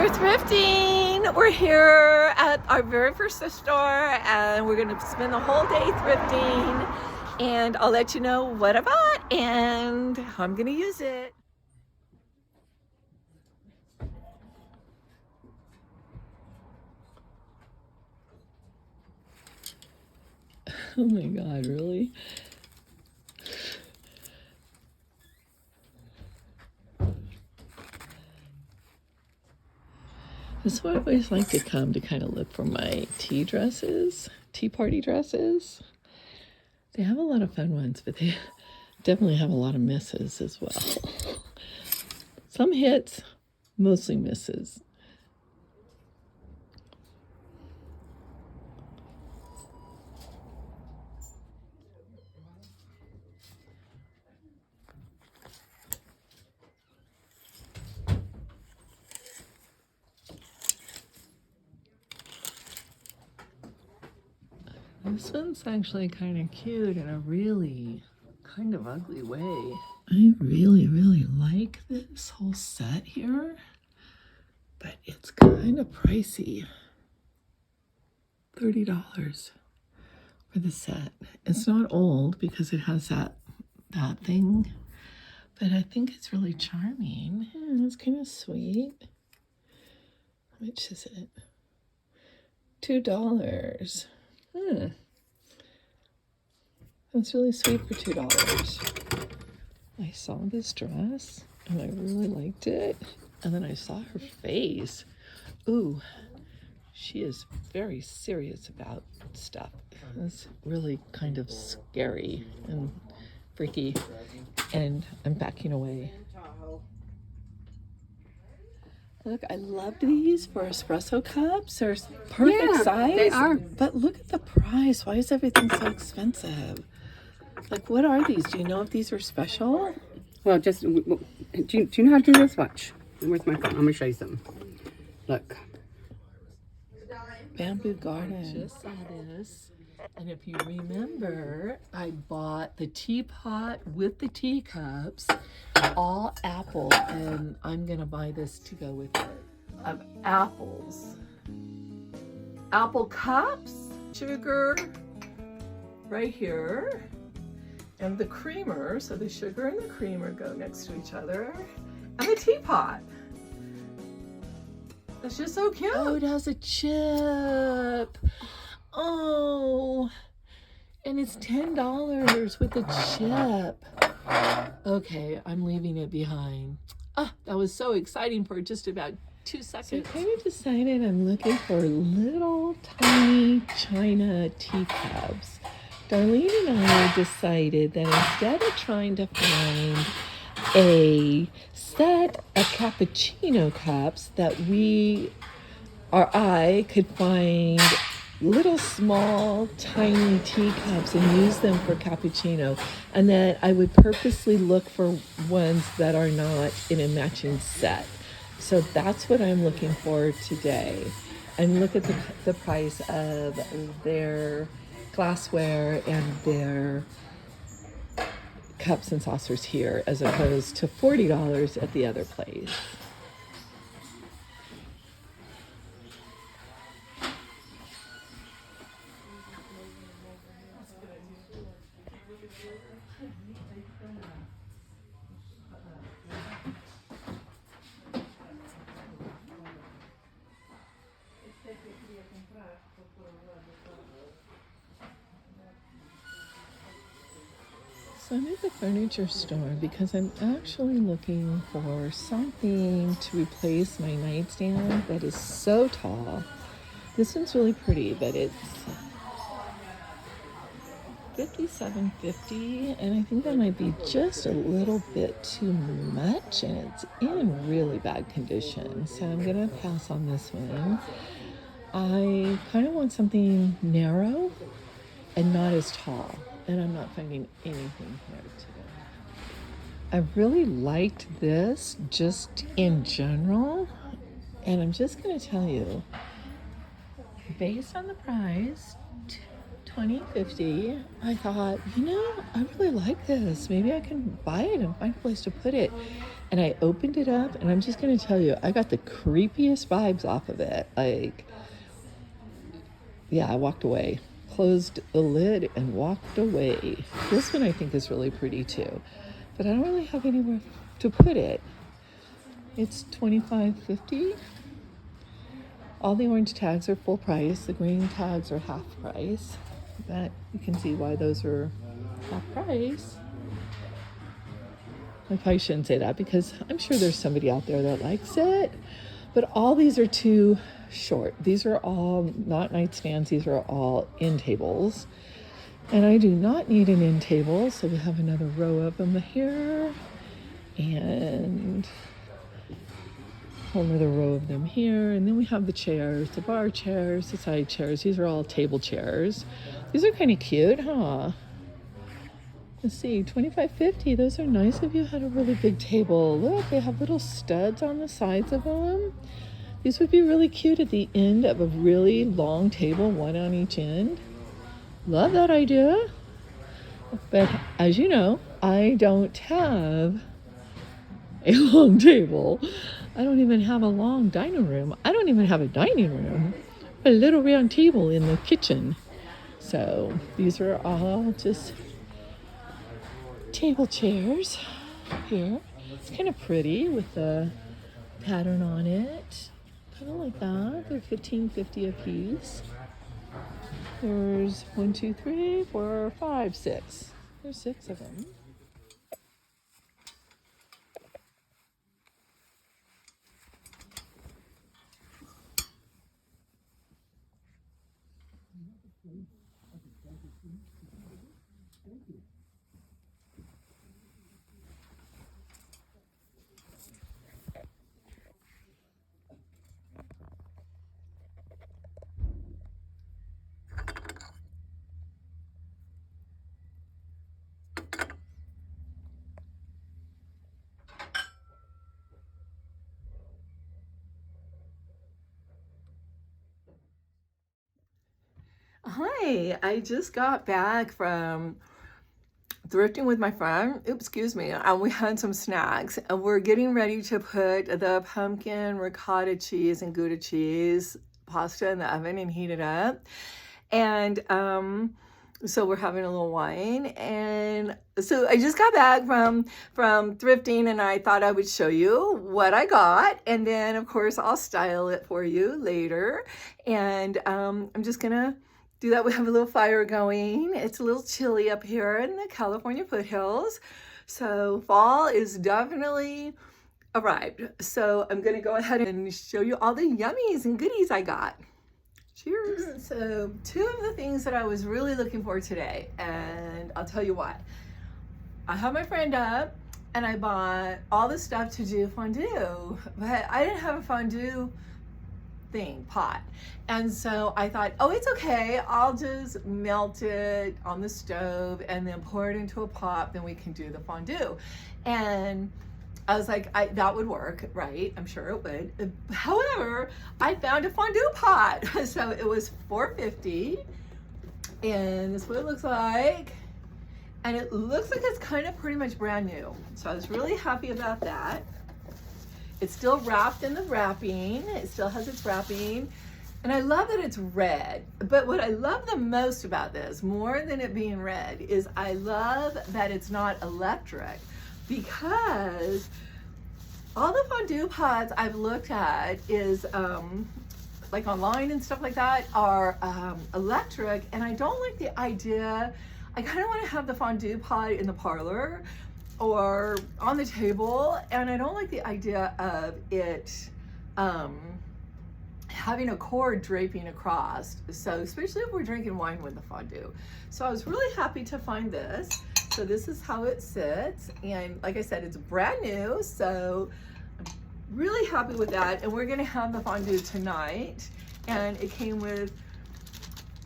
We're thrifting. We're here at our very first thrift store and we're going to spend the whole day thrifting, and I'll let you know what I bought and how I'm going to use it. Oh my God, really? So I always like to come to kind of look for my tea party dresses. They have a lot of fun ones, but they definitely have a lot of misses as well. Some hits, mostly misses. This one's actually kind of cute in a really kind of ugly way. I really like this whole set here, but it's kind of pricey. $30 for the set. It's not old because it has that thing, but I think it's really charming. It's kind of sweet. How much is it? $2. That's really sweet for $2. I saw this dress and I really liked it, and then I saw her face. Ooh, she is very serious about stuff. It's really kind of scary and freaky, and I'm backing away. Look, I loved these for espresso cups. They're perfect size. They are. But look at the price. Why is everything so expensive? Like, what are these? Do you know if these are special? Well, just, do you know how to do this? Watch. Where's my phone? I'm going to show you something. Look. Bamboo Garden. Just saw this. And if you remember, I bought the teapot with the teacups, all apple, and I'm gonna buy this to go with it. Of apples. Apple cups, sugar right here, and the creamer, so the sugar and the creamer go next to each other, and the teapot. It's just so cute. Oh, it has a chip. Oh, and it's $10 with the chip. Okay, I'm leaving it behind. That was so exciting for just about 2 seconds. So I kind of decided I'm looking for little tiny china teacups. Darlene and I decided that instead of trying to find a set of cappuccino cups, that I could find little small tiny teacups and use them for cappuccino, and that I would purposely look for ones that are not in a matching set. So that's what I'm looking for today. And look at the price of their glassware and their cups and saucers here, as opposed to $40 at the other place. So I'm at the furniture store because I'm actually looking for something to replace my nightstand that is so tall. This one's really pretty, but it's $57.50, and I think that might be just a little bit too much, and it's in really bad condition. So I'm gonna pass on this one. I kind of want something narrow and not as tall, and I'm not finding anything here today. I really liked this just in general, and I'm just going to tell you, based on the price, $20.50, I thought, I really like this. Maybe I can buy it and find a place to put it. And I opened it up, and I'm just going to tell you, I got the creepiest vibes off of it. Like, yeah, I walked away, closed the lid, and walked away. This one I think is really pretty too, but I don't really have anywhere to put it. It's $25.50. All the orange tags are full price. The green tags are half price. But you can see why those are half price. I probably shouldn't say that because I'm sure there's somebody out there that likes it. But all these are too short. These are all not nightstands. These are all end tables. And I do not need an end table. So we have another row of them here. And another row of them here. And then we have the chairs, the bar chairs, the side chairs. These are all table chairs. These are kind of cute, huh? Let's see, $25.50. Those are nice if you had a really big table. Look, they have little studs on the sides of them. These would be really cute at the end of a really long table, one on each end. Love that idea. But as you know, I don't have a long table. I don't even have a long dining room. I don't even have a dining room. A little round table in the kitchen. So these are all just table chairs here. It's kind of pretty with the pattern on it. Kind of like that. They're $15.50 a piece. There's 1, 2, 3, 4, 5, 6. There's 6 of them. Hi, I just got back from thrifting with my friend. Oops, excuse me. And we had some snacks, and we're getting ready to put the pumpkin ricotta cheese and Gouda cheese pasta in the oven and heat it up. And so we're having a little wine. And so I just got back from thrifting, and I thought I would show you what I got. And then of course I'll style it for you later. And I'm just gonna do that. We have a little fire going. It's a little chilly up here in the California foothills. So fall is definitely arrived. So I'm gonna go ahead and show you all the yummies and goodies I got. Cheers. So 2 of the things that I was really looking for today, and I'll tell you why. I had my friend up and I bought all the stuff to do fondue, but I didn't have a fondue pot. And so I thought, oh, it's okay. I'll just melt it on the stove and then pour it into a pot. Then we can do the fondue. And I was like, that would work, right? I'm sure it would. However, I found a fondue pot. So it was $4.50. And this is what it looks like. And it looks like it's kind of pretty much brand new. So I was really happy about that. It's still wrapped in the wrapping. It still has its wrapping. And I love that it's red. But what I love the most about this, more than it being red, is I love that it's not electric, because all the fondue pots I've looked at is like online and stuff like that are electric, and I don't like the idea. I kind of want to have the fondue pot in the parlor or on the table, and I don't like the idea of it having a cord draping across. So especially if we're drinking wine with the fondue. So I was really happy to find this. So this is how it sits, and like I said, it's brand new, so I'm really happy with that. And we're gonna have the fondue tonight, and it came with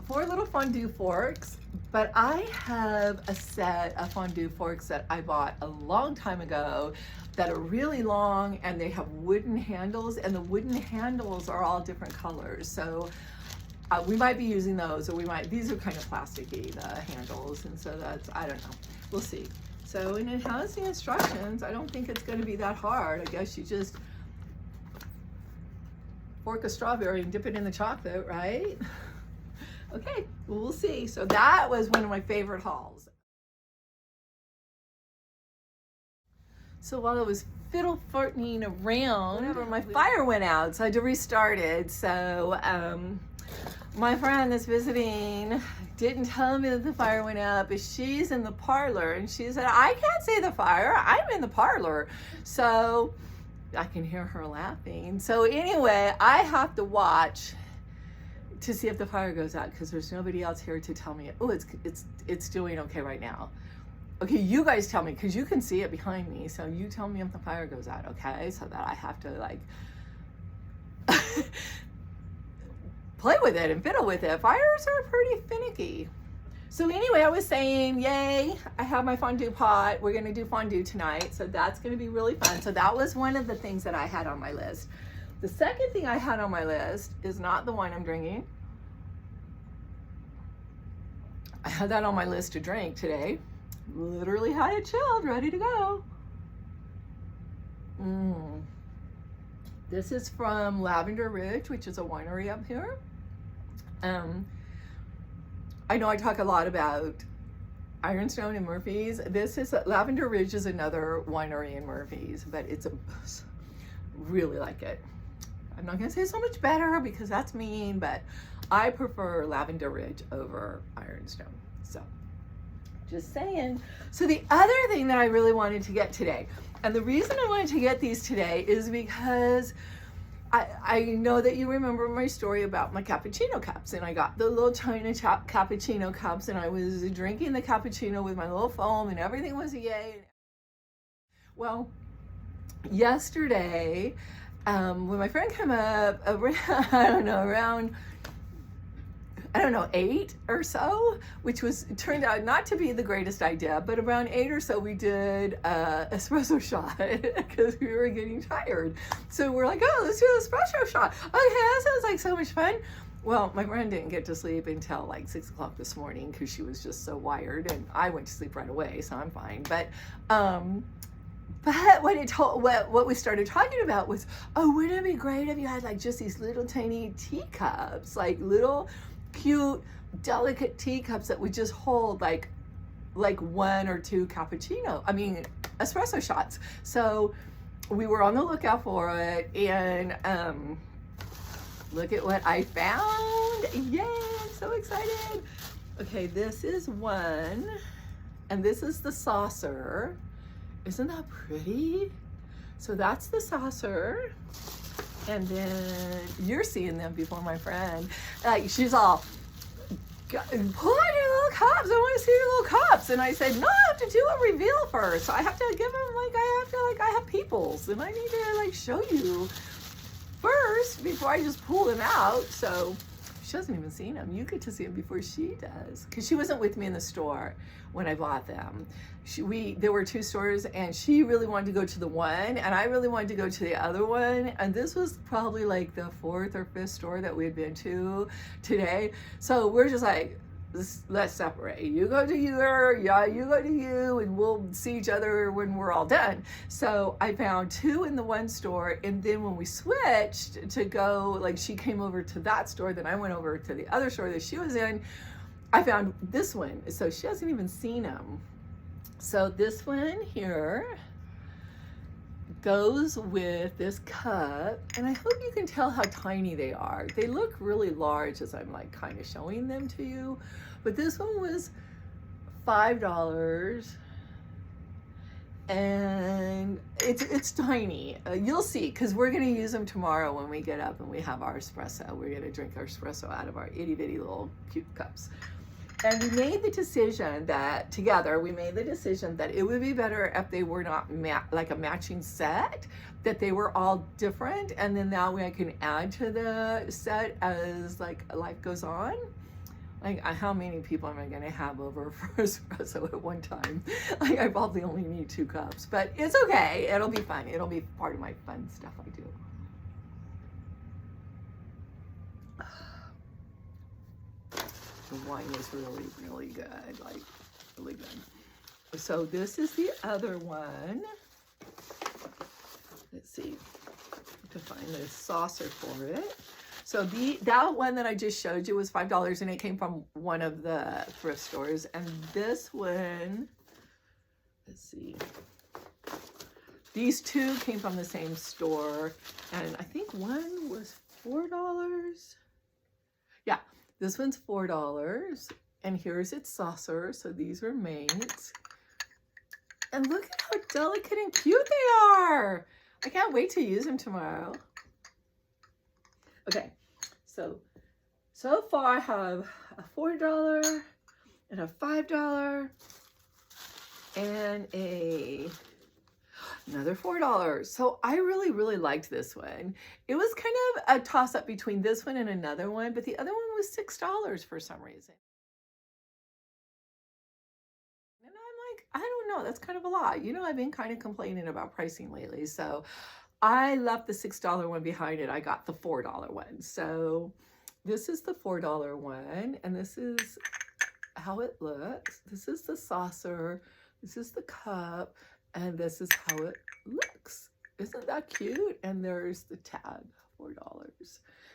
4 little fondue forks. But I have a set of fondue forks that I bought a long time ago that are really long, and they have wooden handles, and the wooden handles are all different colors. So we might be using those, or these are kind of plasticky, the handles, and so that's, I don't know, we'll see. So, and it has the instructions. I don't think it's going to be that hard. I guess you just fork a strawberry and dip it in the chocolate, right? Okay, well, we'll see. So that was one of my favorite hauls. So while I was fiddle farting around, my fire went out, so I had to restart it. So my friend that's visiting didn't tell me that the fire went out, but she's in the parlor, and she said, I can't see the fire, I'm in the parlor. So I can hear her laughing. So anyway, I have to watch to see if the fire goes out, because there's nobody else here to tell me, oh, it's doing okay right now. Okay, you guys tell me, because you can see it behind me. So you tell me if the fire goes out, okay? So that I have to like play with it and fiddle with it. Fires are pretty finicky. So anyway, I was saying, yay, I have my fondue pot. We're gonna do fondue tonight. So that's gonna be really fun. So that was one of the things that I had on my list. The second thing I had on my list is not the wine I'm drinking. I had that on my list to drink today. Literally had it chilled, ready to go. This is from Lavender Ridge, which is a winery up here. I know I talk a lot about Ironstone and Murphy's. Lavender Ridge is another winery in Murphy's, but it's really like it. I'm not gonna say so much better because that's mean, but I prefer Lavender Ridge over Ironstone. So just saying. So the other thing that I really wanted to get today, and the reason I wanted to get these today is because I know that you remember my story about my cappuccino cups, and I got the little China cappuccino cups, and I was drinking the cappuccino with my little foam, and everything was a yay. Well, yesterday, when my friend came up around, I don't know, 8 or so, which turned out not to be the greatest idea, but around 8 or so we did espresso shot because we were getting tired. So we're like, oh, let's do an espresso shot. Okay, that sounds like so much fun. Well, my friend didn't get to sleep until like 6 o'clock this morning because she was just so wired, and I went to sleep right away, so I'm fine. But what we started talking about was, oh, wouldn't it be great if you had like just these little tiny teacups, like little cute, delicate teacups that would just hold like 1 or 2 espresso shots. So we were on the lookout for it, and look at what I found. Yay, I'm so excited. Okay, this is one, and this is the saucer. Isn't that pretty? So that's the saucer. And then you're seeing them before my friend. Like, she's all, pull out your little cups. I want to see your little cups. And I said, no, I have to do a reveal first. So I have to give them, I have peoples. And I need to, show you first before I just pull them out. So she hasn't even seen them. You get to see them before she does. Because she wasn't with me in the store when I bought them. There were 2 stores, and she really wanted to go to the one, and I really wanted to go to the other one. And this was probably like the 4th or 5th store that we had been to today. So we're just like, let's separate. You go to you, you go to you, and we'll see each other when we're all done. So I found 2 in the one store, and then when we switched to go, she came over to that store, then I went over to the other store that she was in, I found this one. So she hasn't even seen them. So this one here goes with this cup, and I hope you can tell how tiny they are. They look really large as I'm kind of showing them to you, but this one was $5, and it's tiny. You'll see, because we're going to use them tomorrow when we get up and we have our espresso. We're going to drink our espresso out of our itty bitty little cute cups. And we made the decision that it would be better if they were not like a matching set, that they were all different. And then that way I can add to the set as life goes on. How many people am I going to have over for espresso at one time? I probably only need 2 cups, but it's okay. It'll be fun. It'll be part of my fun stuff I do. The wine is really, really good, really good. So this is the other one. Let's see, to find the saucer for it. So that one that I just showed you was $5, and it came from one of the thrift stores. And this one, let's see, these two came from the same store, and I think one was $4. Yeah, this one's $4, and here's its saucer. So these are mates, and look at how delicate and cute they are. I can't wait to use them tomorrow. Okay, so far I have a $4 and a $5 and another $4. So I really liked this one. It was kind of a toss up between this one and another one, but the other one was $6 for some reason. And I'm like, I don't know, that's kind of a lot. You know, I've been kind of complaining about pricing lately, so I left the $6 one behind it. I got the $4 one. So this is the $4 one, and this is how it looks. This is the saucer, this is the cup, and this is how it looks. Isn't that cute? And there's the tag, $4.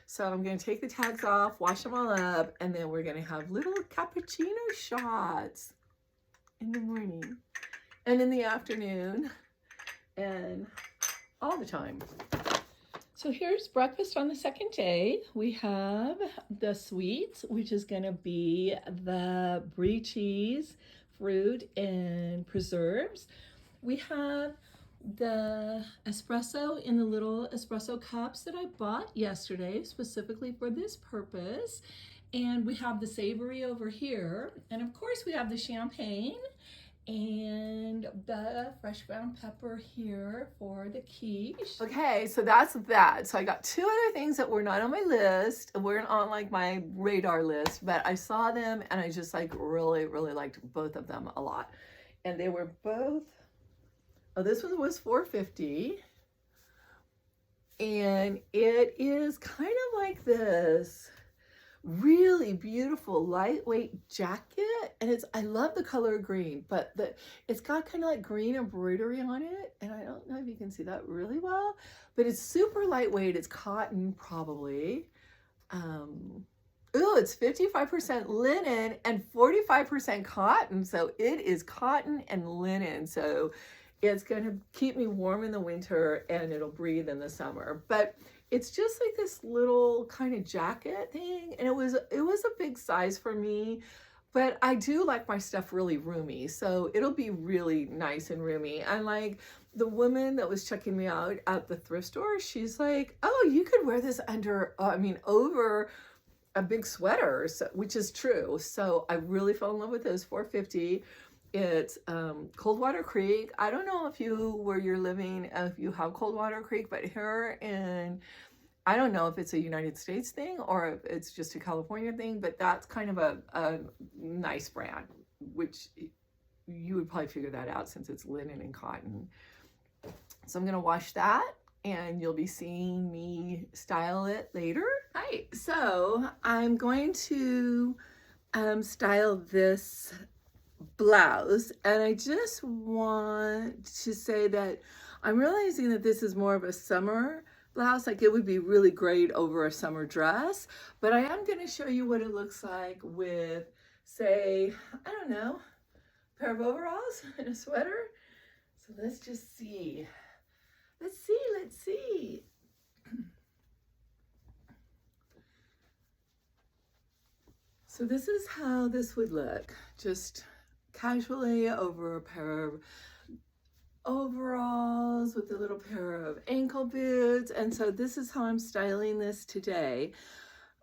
So I'm going to take the tags off, wash them all up, and then we're going to have little cappuccino shots in the morning and in the afternoon and all the time. So here's breakfast on the second day. We have the sweets, which is going to be the brie cheese, fruit, and preserves. We have the espresso in the little espresso cups that I bought yesterday specifically for this purpose. And we have the savory over here. And of course we have the champagne and the fresh ground pepper here for the quiche. Okay, so that's that. So I got two other things that were not on my list, weren't on like my radar list, but I saw them and I just like really liked both of them a lot. And they were both, oh, this one was $4.50, and it is kind of like this really beautiful lightweight jacket, and I love the color green, but it's got kind of like green embroidery on it, and I don't know if you can see that really well, but it's super lightweight. It's cotton probably. It's 55% linen and 45% cotton, so it is cotton and linen, so it's going to keep me warm in the winter and it'll breathe in the summer. But it's just like this little kind of jacket thing, and it was a big size for me, but I do like my stuff really roomy, so it'll be really nice and roomy. And like the woman that was checking me out at the thrift store, she's like, oh, you could wear this over a big sweater, which is true. So I really fell in love with this. $4.50. It's Coldwater Creek. I don't know if where you're living, if you have Coldwater Creek, but here in, I don't know if it's a United States thing or if it's just a California thing, but that's kind of a nice brand, which you would probably figure that out since it's linen and cotton. So I'm gonna wash that, and you'll be seeing me style it later. Hi, so I'm going to style this blouse, and I just want to say that I'm realizing that this is more of a summer blouse. Like, it would be really great over a summer dress, but I am going to show you what it looks like with, say, I don't know, a pair of overalls and a sweater. So let's just see. Let's see. So this is how this would look, just casually over a pair of overalls with a little pair of ankle boots. And so this is how I'm styling this today.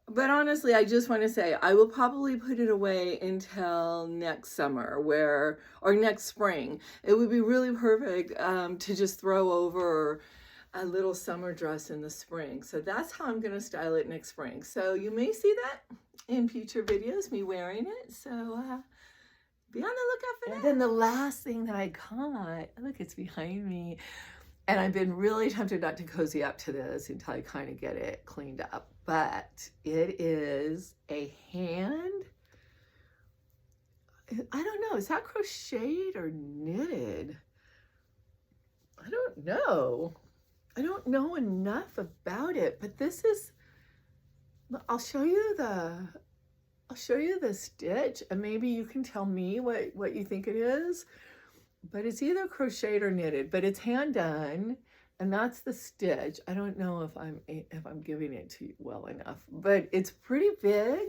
But honestly, I just want to say I will probably put it away until next summer or next spring. It would be really perfect to just throw over a little summer dress in the spring. So that's how I'm going to style it next spring. So you may see that in future videos, me wearing it. So be on the lookout for that. And then the last thing that I got, look, it's behind me. And I've been really tempted not to cozy up to this until I kind of get it cleaned up. But it is a hand I don't know. Is that crocheted or knitted? I don't know. I don't know enough about it, but this is, I'll show you the stitch, and maybe you can tell me what you think it is. But it's either crocheted or knitted, but it's hand done, and that's the stitch. I don't know if I'm giving it to you well enough, but it's pretty big,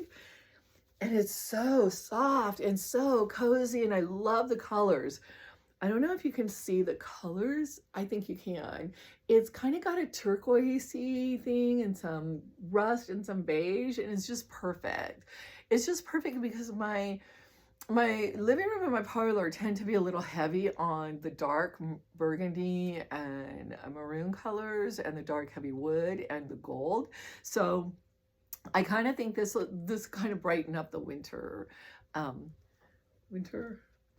and it's so soft and so cozy, and I love the colors. I don't know if you can see the colors. I think you can. It's kind of got a turquoisey thing and some rust and some beige, and it's just perfect. It's just perfect because my living room and my parlor tend to be a little heavy on the dark burgundy and maroon colors and the dark heavy wood and the gold. So I kind of think this kind of brighten up the winter.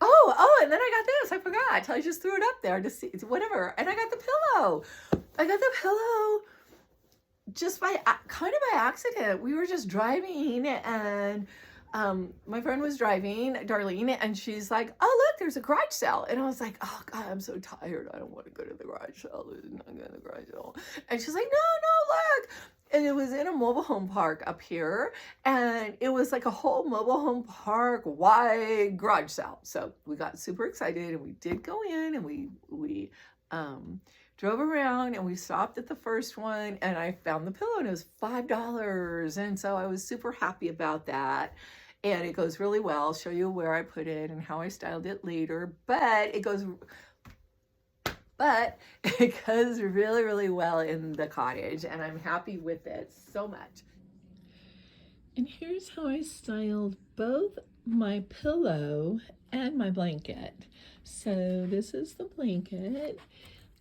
Oh, and then I got this. I forgot. I just threw it up there to see, whatever. And I got the pillow. Just kind of by accident. We were just driving, and my friend was driving, Darlene, and she's like, oh, look, there's a garage sale. And I was like, oh, God, I'm so tired. I don't want to go to the garage sale. There's nothing in the garage sale. And she's like, no, look. And it was in a mobile home park up here. And it was like a whole mobile home park wide garage sale. So we got super excited, and we did go in, and we drove around, and we stopped at the first one, and I found the pillow, and it was $5. And so I was super happy about that. And it goes really well. I'll show you where I put it and how I styled it later, but it goes really, really well in the cottage, and I'm happy with it so much. And here's how I styled both my pillow and my blanket. So this is the blanket,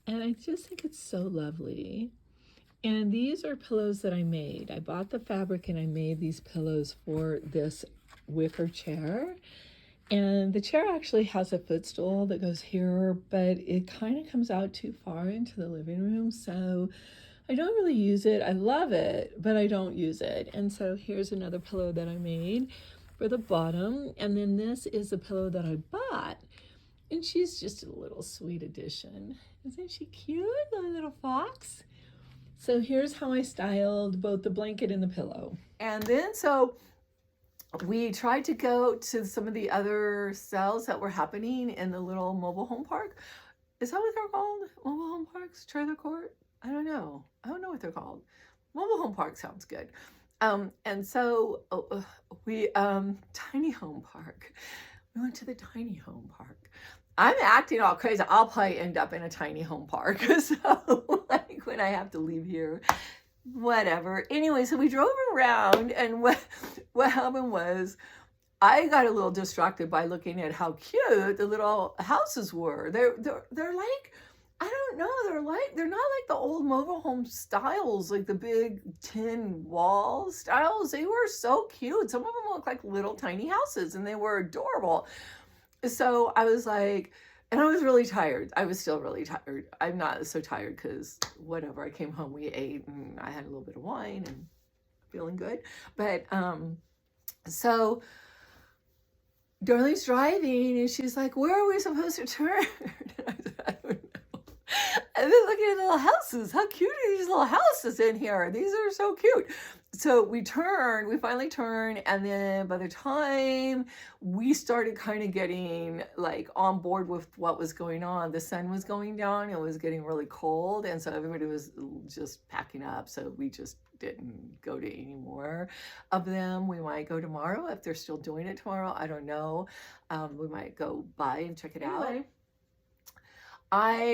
and I just think it's so lovely. And these are pillows that I made. I bought the fabric and I made these pillows for this wicker chair. And the chair actually has a footstool that goes here, but it kind of comes out too far into the living room. So I don't really use it. I love it, but I don't use it. And so here's another pillow that I made for the bottom. And then this is the pillow that I bought. And she's just a little sweet addition. Isn't she cute, the little fox? So here's how I styled both the blanket and the pillow. And then so we tried to go to some of the other sales that were happening in the little mobile home park. Is that what they're called? Mobile home parks? Trailer court? I don't know what they're called. Mobile home park sounds good. And so we, tiny home park. We went to the tiny home park. I'm acting all crazy. I'll probably end up in a tiny home park. So like when I have to leave here, whatever. Anyway, so we drove around, and what happened was I got a little distracted by looking at how cute the little houses were. They're like, I don't know, they're not like the old mobile home styles, like the big tin wall styles. They were so cute. Some of them looked like little tiny houses, and they were adorable. So I was like, and I was really tired. I was still really tired. I'm not so tired because whatever. I came home, we ate, and I had a little bit of wine and feeling good. But so Darlene's driving, and she's like, where are we supposed to turn? And I said, I don't know. And then looking at the little houses. How cute are these little houses in here? These are so cute. So we finally turned, and then by the time we started kind of getting like on board with what was going on, the sun was going down, it was getting really cold, and so everybody was just packing up, so we just didn't go to any more of them. We might go tomorrow if they're still doing it tomorrow. I don't know. We might go by and check it out.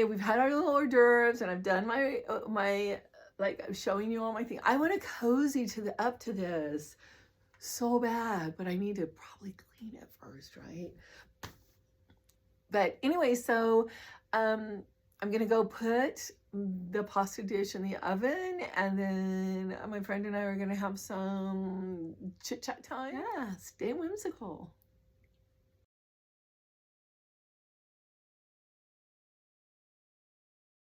We've had our little hors d'oeuvres, and I've done my like I'm showing you all my things. I want to cozy up to this so bad, but I need to probably clean it first, right? But anyway, so I'm gonna go put the pasta dish in the oven, and then my friend and I are gonna have some chit chat time. Yeah, stay whimsical.